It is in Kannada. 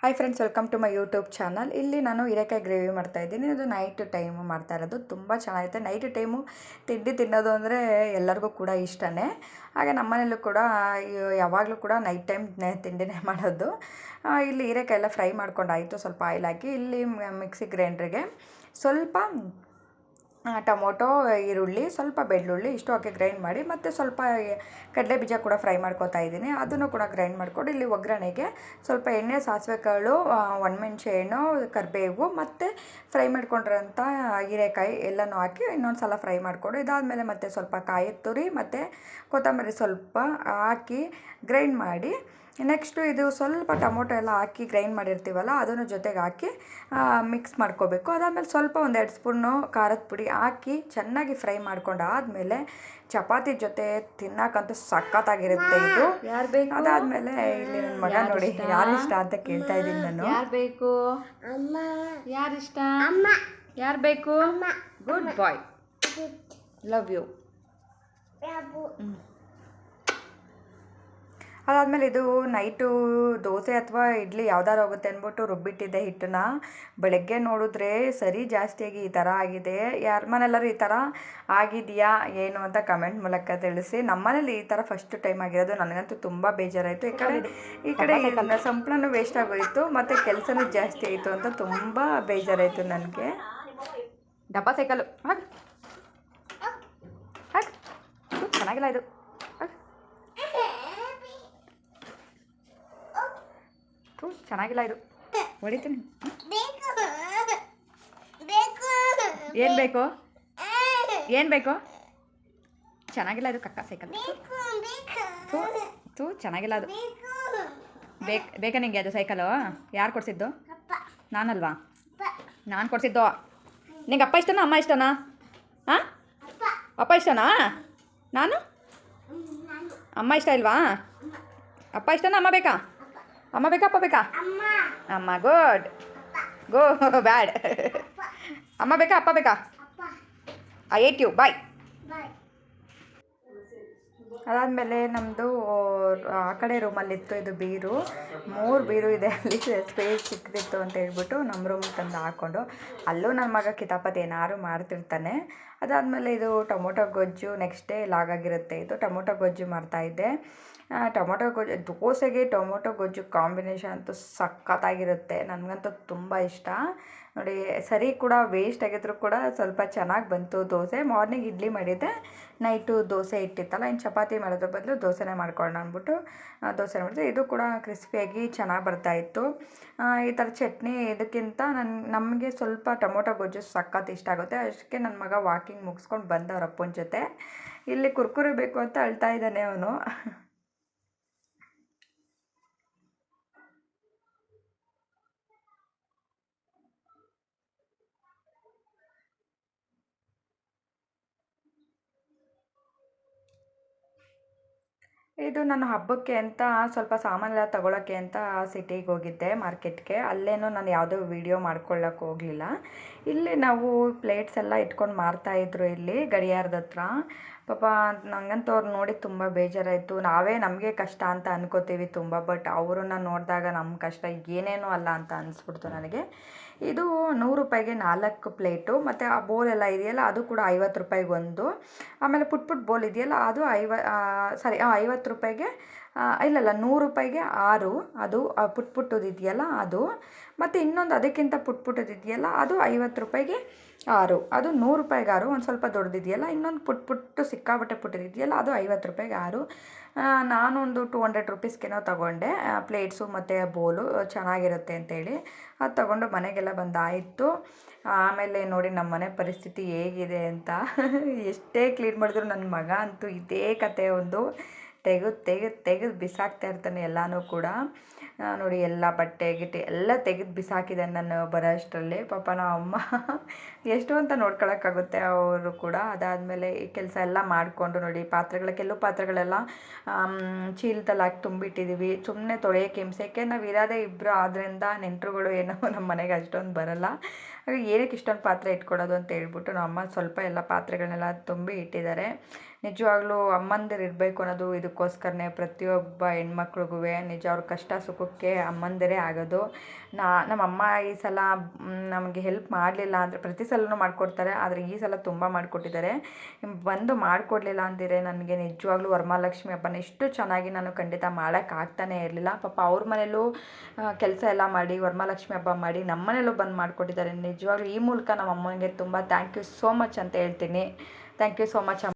Hi friends, welcome to my YouTube channel. ಇಲ್ಲಿ ನಾನು ಹೀರೆಕಾಯಿ ಗ್ರೇವಿ ಮಾಡ್ತಾಯಿದ್ದೀನಿ. ಇದು ನೈಟ್ ಟೈಮು ಮಾಡ್ತಾ ಇರೋದು. ತುಂಬ ಚೆನ್ನಾಗಿರುತ್ತೆ. ನೈಟ್ ಟೈಮು ತಿಂಡಿ ತಿನ್ನೋದು ಅಂದರೆ ಎಲ್ಲರಿಗೂ ಕೂಡ ಇಷ್ಟನೇ. ಹಾಗೆ ನಮ್ಮನೇಲೂ ಕೂಡ ಯಾವಾಗಲೂ ಕೂಡ ನೈಟ್ ಟೈಮ್ ತಿಂಡಿನೇ ಮಾಡೋದು. ಇಲ್ಲಿ ಹೀರೆಕಾಯಿ ಎಲ್ಲ ಫ್ರೈ ಮಾಡ್ಕೊಂಡಾಯಿತು. ಸ್ವಲ್ಪ ಆಯಿಲ್ ಹಾಕಿ ಇಲ್ಲಿ ಮಿಕ್ಸಿ ಗ್ರೈಂಡ್ರಿಗೆ ಸ್ವಲ್ಪ ಟೊಮೊಟೊ, ಈರುಳ್ಳಿ, ಸ್ವಲ್ಪ ಬೆಳ್ಳುಳ್ಳಿ ಇಷ್ಟು ಹಾಕಿ ಗ್ರೈಂಡ್ ಮಾಡಿ, ಮತ್ತು ಸ್ವಲ್ಪ ಕಡಲೆ ಬೀಜ ಕೂಡ ಫ್ರೈ ಮಾಡ್ಕೊತಾ ಇದ್ದೀನಿ. ಅದನ್ನು ಕೂಡ ಗ್ರೈಂಡ್ ಮಾಡಿಕೊಂಡು ಇಲ್ಲಿ ಒಗ್ಗರಣೆಗೆ ಸ್ವಲ್ಪ ಎಣ್ಣೆ, ಸಾಸಿವೆ ಕಾಳು, ಒಣಮೆಣಸೆ ಹಣ್ಣು, ಕರಿಬೇವು ಮತ್ತು ಫ್ರೈ ಮಾಡ್ಕೊಂಡಿರೋಂಥ ಹೀರೆಕಾಯಿ ಎಲ್ಲನೂ ಹಾಕಿ ಇನ್ನೊಂದು ಸಲ ಫ್ರೈ ಮಾಡಿಕೊಂಡು, ಇದಾದಮೇಲೆ ಮತ್ತೆ ಸ್ವಲ್ಪ ಕಾಯಿ ತುರಿ ಮತ್ತು ಕೊತ್ತಂಬರಿ ಸ್ವಲ್ಪ ಹಾಕಿ ಗ್ರೈಂಡ್ ಮಾಡಿ, ನೆಕ್ಸ್ಟು ಇದು ಸ್ವಲ್ಪ ಟೊಮೊಟೊ ಎಲ್ಲ ಹಾಕಿ ಗ್ರೈಂಡ್ ಮಾಡಿರ್ತೀವಲ್ಲ ಅದನ್ನು ಜೊತೆಗೆ ಹಾಕಿ ಮಿಕ್ಸ್ ಮಾಡ್ಕೋಬೇಕು. ಅದಾದಮೇಲೆ ಸ್ವಲ್ಪ 1-2 ಸ್ಪೂನು ಖಾರದ ಪುಡಿ ಹಾಕಿ ಚೆನ್ನಾಗಿ ಫ್ರೈ ಮಾಡ್ಕೊಂಡಾದಮೇಲೆ ಚಪಾತಿ ಜೊತೆ ತಿನ್ನಕ್ಕಂತೂ ಸಖತ್ತಾಗಿರುತ್ತೆ ಇದು. ಯಾರು ಬೇಕು? ಅದಾದಮೇಲೆ ಇಲ್ಲಿ ನನ್ನ ಮಗ ನೋಡಿ ಯಾರು ಇಷ್ಟ ಅಂತ ಕೇಳ್ತಾ ಇದ್ದೀನಿ ನಾನು. ಯಾರು ಬೇಕು? ಯಾರು ಇಷ್ಟ? ಯಾರು ಬೇಕು? Good bye, love you. ಅದಾದಮೇಲೆ ಇದು ನೈಟು ದೋಸೆ ಅಥವಾ ಇಡ್ಲಿ ಯಾವ್ದಾರು ಹೋಗುತ್ತೆ ಅಂದ್ಬಿಟ್ಟು ರುಬ್ಬಿಟ್ಟಿದ್ದೆ ಹಿಟ್ಟನ್ನ. ಬೆಳಗ್ಗೆ ನೋಡಿದ್ರೆ ಸರಿ ಜಾಸ್ತಿಯಾಗಿ ಈ ಥರ ಆಗಿದೆ. ಯಾರ ಮನೆಯಲ್ಲಾರು ಈ ಥರ ಆಗಿದೆಯಾ ಏನು ಅಂತ ಕಮೆಂಟ್ ಮೂಲಕ ತಿಳಿಸಿ. ನಮ್ಮ ಮನೇಲಿ ಈ ಥರ ಫಸ್ಟ್ ಟೈಮ್ ಆಗಿರೋದು. ನನಗಂತೂ ತುಂಬ ಬೇಜಾರಾಯಿತು. ಈ ಕಡೆ ಸಂಪಳನೂ ವೇಸ್ಟ್ ಆಗೋಯಿತು ಮತ್ತು ಕೆಲಸನೂ ಜಾಸ್ತಿ ಆಯಿತು ಅಂತ ತುಂಬ ಬೇಜಾರಾಯಿತು ನನಗೆ. ಡಬ್ಬ ಸೈಕಲು ಹಾಗೆ ಹಾಗೆ ಚೆನ್ನಾಗಿಲ್ಲ ಇದು. ಚೆನ್ನಾಗಿಲ್ಲ ಇದು, ಹೊಡಿತೀನಿ. ಏನು ಬೇಕು? ಏನು ಬೇಕು? ಚೆನ್ನಾಗಿಲ್ಲ ಇದು ಕಕ್ಕ ಸೈಕಲ್. ತೂ ಚೆನ್ನಾಗಿಲ್ಲ ಅದು. ಬೇಕಾ ನಿಂಗೆ ಅದು ಸೈಕಲು? ಯಾರು ಕೊಡಿಸಿದ್ದು? ನಾನಲ್ವಾ? ನಾನು ಕೊಡಿಸಿದ್ದು. ನಿಂಗೆ ಅಪ್ಪ ಇಷ್ಟನಾ ಅಮ್ಮ ಇಷ್ಟನಾ? ಹಾಂ, ಅಪ್ಪ ಇಷ್ಟನಾ? ನಾನು ಅಮ್ಮ ಇಷ್ಟ ಇಲ್ವಾ? ಅಪ್ಪ ಇಷ್ಟನಾ ಅಮ್ಮ ಬೇಕಾ? ಅಮ್ಮ ಬೇಕಾ ಅಪ್ಪ ಬೇಕಾ? ಅಮ್ಮ. Good go bad. ಅಮ್ಮ ಬೇಕಾ ಅಪ್ಪ ಬೇಕಾ? I ate you. ಬಾಯ್. ಅದಾದಮೇಲೆ ನಮ್ಮದು ಆ ಕಡೆ ರೂಮಲ್ಲಿತ್ತು ಇದು ಬೀರು. 3 ಬೀರು ಇದೆ ಅಲ್ಲಿ. ಸ್ಪೇಸ್ ಸಿಕ್ಕಿತ್ತು ಅಂತ ಹೇಳ್ಬಿಟ್ಟು ನಮ್ಮ ರೂಮಿಗೆ ತಂದು ಹಾಕ್ಕೊಂಡು ಅಲ್ಲೂ ನನ್ನ ಮಗ ಕಿತಾಪತಿ ಏನಾದ್ರು ಮಾಡ್ತಿರ್ತಾನೆ. ಅದಾದಮೇಲೆ ಇದು ಟೊಮೊಟೊ ಗೊಜ್ಜು ನೆಕ್ಸ್ಟ್ ಡೇ ಲಾಗಾಗಿರುತ್ತೆ. ಇದು ಟೊಮೊಟೊ ಗೊಜ್ಜು ಮಾಡ್ತಾಯಿದ್ದೆ. ಟೊಮೊಟೊ ಗೊಜ್ಜು ದೋಸೆಗೆ ಟೊಮೊಟೊ ಗೊಜ್ಜು ಕಾಂಬಿನೇಷನ್ ಅಂತೂ ಸಖತ್ತಾಗಿರುತ್ತೆ. ನನಗಂತೂ ತುಂಬ ಇಷ್ಟ. ನೋಡಿ ಸರಿ ಕೂಡ ವೇಸ್ಟ್ ಆಗಿದ್ರು ಕೂಡ ಸ್ವಲ್ಪ ಚೆನ್ನಾಗಿ ಬಂತು ದೋಸೆ. ಮಾರ್ನಿಂಗ್ ಇಡ್ಲಿ ಮಾಡಿದ್ದೆ, ನೈಟು ದೋಸೆ ಇಟ್ಟಿತ್ತಲ್ಲ, ಇನ್ನು ಚಪಾತಿ ಮಾಡೋದ್ರ ಬದಲು ದೋಸೆನೇ ಮಾಡ್ಕೊಳ್ಳೋಣ ಅಂದ್ಬಿಟ್ಟು ದೋಸೆ ಮಾಡಿದೆ. ಇದು ಕೂಡ ಕ್ರಿಸ್ಪಿಯಾಗಿ ಚೆನ್ನಾಗಿ ಬರ್ತಾಯಿತ್ತು. ಈ ಥರ ಚಟ್ನಿ ಇದಕ್ಕಿಂತ ನಮಗೆ ಸ್ವಲ್ಪ ಟೊಮೊಟೊ ಗೊಜ್ಜು ಸಖತ್ ಇಷ್ಟ ಆಗುತ್ತೆ. ಅಷ್ಟಕ್ಕೆ ನನ್ನ ಮಗ ವಾಕಿಂಗ್ ಮುಗಿಸ್ಕೊಂಡು ಬಂದ ಅವ್ರ ಅಪ್ಪನ ಜೊತೆ. ಇಲ್ಲಿ ಕುರ್ಕುರೆ ಬೇಕು ಅಂತ ಅಳ್ತಾ ಇದ್ದಾನೆ ಅವನು. ಇದು ನಾನು ಹಬ್ಬಕ್ಕೆ ಅಂತ ಸ್ವಲ್ಪ ಸಾಮಾನೆಲ್ಲ ತೊಗೊಳಕ್ಕೆ ಅಂತ ಸಿಟಿಗೆ ಹೋಗಿದ್ದೆ, ಮಾರ್ಕೆಟ್ಗೆ. ಅಲ್ಲೇನೂ ನಾನು ಯಾವುದೋ ವೀಡಿಯೋ ಮಾಡ್ಕೊಳ್ಳೋಕೆ ಹೋಗಲಿಲ್ಲ. ಇಲ್ಲಿ ನಾವು ಪ್ಲೇಟ್ಸ್ ಎಲ್ಲ ಇಟ್ಕೊಂಡು ಮಾರ್ತಾಯಿದ್ರು ಇಲ್ಲಿ ಗಡಿಯಾರದ ಹತ್ರ. ಪಾಪ ನನಗಂತೂ ಅವ್ರು ನೋಡಿ ತುಂಬ ಬೇಜಾರಾಯಿತು. ನಮಗೆ ಕಷ್ಟ ಅಂತ ಅನ್ಕೋತೀವಿ ತುಂಬ, ಬಟ್ ಅವ್ರನ್ನ ನೋಡಿದಾಗ ನಮ್ಮ ಕಷ್ಟ ಏನೇನೂ ಅಲ್ಲ ಅಂತ ಅನಿಸ್ಬಿಡ್ತು ನನಗೆ. ಇದು 100 ರೂಪಾಯಿಗೆ 4 ಪ್ಲೇಟು, ಮತ್ತು ಆ ಬೋಲ್ ಎಲ್ಲ ಇದೆಯಲ್ಲ ಅದು ಕೂಡ 50 ರೂಪಾಯಿಗೆ ಒಂದು. ಆಮೇಲೆ ಪುಟ್ ಬೋಲ್ ಇದೆಯಲ್ಲ ಅದು 50 ರೂಪಾಯಿಗೆ, ಇಲ್ಲ 100 ರೂಪಾಯಿಗೆ 6. ಅದು ಪುಟ್ಟದು ಇದೆಯಲ್ಲ ಅದು. ಮತ್ತು ಇನ್ನೊಂದು ಅದಕ್ಕಿಂತ ಪುಟ್ಟದು ಇದೆಯಲ್ಲ ಅದು 50 ರೂಪಾಯಿಗೆ 6. ಅದು 100 ರೂಪಾಯಿಗೆ 6. ಒಂದು ಸ್ವಲ್ಪ ದೊಡ್ಡದಿದೆಯಲ್ಲ, ಇನ್ನೊಂದು ಪುಟ್ಟು ಸಿಕ್ಕಾಬಟ್ಟೆ ಪುಟ್ಟದಿದೆಯಲ್ಲ ಅದು 50 ರೂಪಾಯಿಗೆ 6. ನಾನೊಂದು 200 ರುಪೀಸ್ಗೇನೋ ತೊಗೊಂಡೆ ಪ್ಲೇಟ್ಸು ಮತ್ತು ಬೋಲು ಚೆನ್ನಾಗಿರುತ್ತೆ ಅಂತೇಳಿ. ಅದು ತೊಗೊಂಡು ಮನೆಗೆಲ್ಲ ಬಂದಾಯಿತು. ಆಮೇಲೆ ನೋಡಿ ನಮ್ಮ ಮನೆ ಪರಿಸ್ಥಿತಿ ಹೇಗಿದೆ ಅಂತ. ಎಷ್ಟೇ ಕ್ಲೀನ್ ಮಾಡಿದ್ರು ನನ್ನ ಮಗ ಅಂತೂ ಇದೇ ಕತೆ. ಒಂದು ತೆಗೆದು ಬಿಸಾಕ್ತಾ ಇರ್ತಾನೆ ಎಲ್ಲನೂ ಕೂಡ. ನೋಡಿ ಎಲ್ಲ ಬಟ್ಟೆ ಗಿಟ್ಟೆ ಎಲ್ಲ ತೆಗೆದು ಬಿಸಾಕಿದ್ದಾನೆ ನಾನು ಬರೋ ಅಷ್ಟರಲ್ಲಿ. ಪಾಪ ನಮ್ಮ ಅಮ್ಮ ಎಷ್ಟು ಅಂತ ನೋಡ್ಕೊಳಕ್ಕಾಗುತ್ತೆ ಅವರು ಕೂಡ. ಅದಾದಮೇಲೆ ಈ ಕೆಲಸ ಎಲ್ಲ ಮಾಡಿಕೊಂಡು ನೋಡಿ ಕೆಲವು ಪಾತ್ರೆಗಳೆಲ್ಲ ಚೀಲದಲ್ಲಿ ಹಾಕಿ ತುಂಬಿಟ್ಟಿದ್ದೀವಿ. ಸುಮ್ಮನೆ ತೊಳೆಯೋಕೆ ಹಿಂಸೆಗೆ. ನಾವು ಇರೋದೇ ಇಬ್ಬರು ಆದ್ದರಿಂದ ನೆಂಟರುಗಳು ಏನೋ ನಮ್ಮ ಮನೆಗೆ ಅಷ್ಟೊಂದು ಬರೋಲ್ಲ. ಹಾಗೆ ಏನಕ್ಕೆ ಇಷ್ಟೊಂದು ಪಾತ್ರೆ ಇಟ್ಕೊಡೋದು ಅಂತ ಹೇಳ್ಬಿಟ್ಟು ನಮ್ಮ ಅಮ್ಮ ಸ್ವಲ್ಪ ಎಲ್ಲ ಪಾತ್ರೆಗಳನ್ನೆಲ್ಲ ತುಂಬಿ ಇಟ್ಟಿದ್ದಾರೆ. ನಿಜವಾಗ್ಲೂ ಅಮ್ಮಂದಿರು ಇರಬೇಕು ಅನ್ನೋದು ಇದಕ್ಕೋಸ್ಕರನೇ. ಪ್ರತಿಯೊಬ್ಬ ಹೆಣ್ಮಕ್ಳಿಗೂ ನಿಜ ಅವ್ರ ಕಷ್ಟ ಸುಖಕ್ಕೆ ಅಮ್ಮಂದಿರೇ ಆಗೋದು. ನಮ್ಮಮ್ಮ ಈ ಸಲ ನಮಗೆ ಹೆಲ್ಪ್ ಮಾಡಲಿಲ್ಲ ಅಂದರೆ, ಪ್ರತಿ ಸಲನೂ ಮಾಡಿಕೊಡ್ತಾರೆ, ಆದರೆ ಈ ಸಲ ತುಂಬ ಮಾಡಿಕೊಟ್ಟಿದ್ದಾರೆ. ಬಂದು ಮಾಡಿಕೊಡ್ಲಿಲ್ಲ ಅಂದಿರೆ ನನಗೆ ನಿಜವಾಗ್ಲೂ ವರಮಹಾಲಕ್ಷ್ಮಿ ಹಬ್ಬನ ಇಷ್ಟು ಚೆನ್ನಾಗಿ ನಾನು ಖಂಡಿತ ಮಾಡೋಕ್ಕಾಗ್ತಾನೇ ಇರಲಿಲ್ಲ. ಪಾಪ ಅವ್ರ ಮನೇಲೂ ಕೆಲಸ ಎಲ್ಲ ಮಾಡಿ ವರಮಹಾಲಕ್ಷ್ಮಿ ಹಬ್ಬ ಮಾಡಿ ನಮ್ಮ ಮನೇಲೂ ಬಂದು ಮಾಡಿಕೊಟ್ಟಿದ್ದಾರೆ. ನಿಜವಾಗ್ಲೂ ಈ ಮೂಲಕ ನಮ್ಮ ಅಮ್ಮನಿಗೆ ತುಂಬ ಥ್ಯಾಂಕ್ ಯು ಸೋ ಮಚ್ ಅಂತ ಹೇಳ್ತೀನಿ. Thank you so much.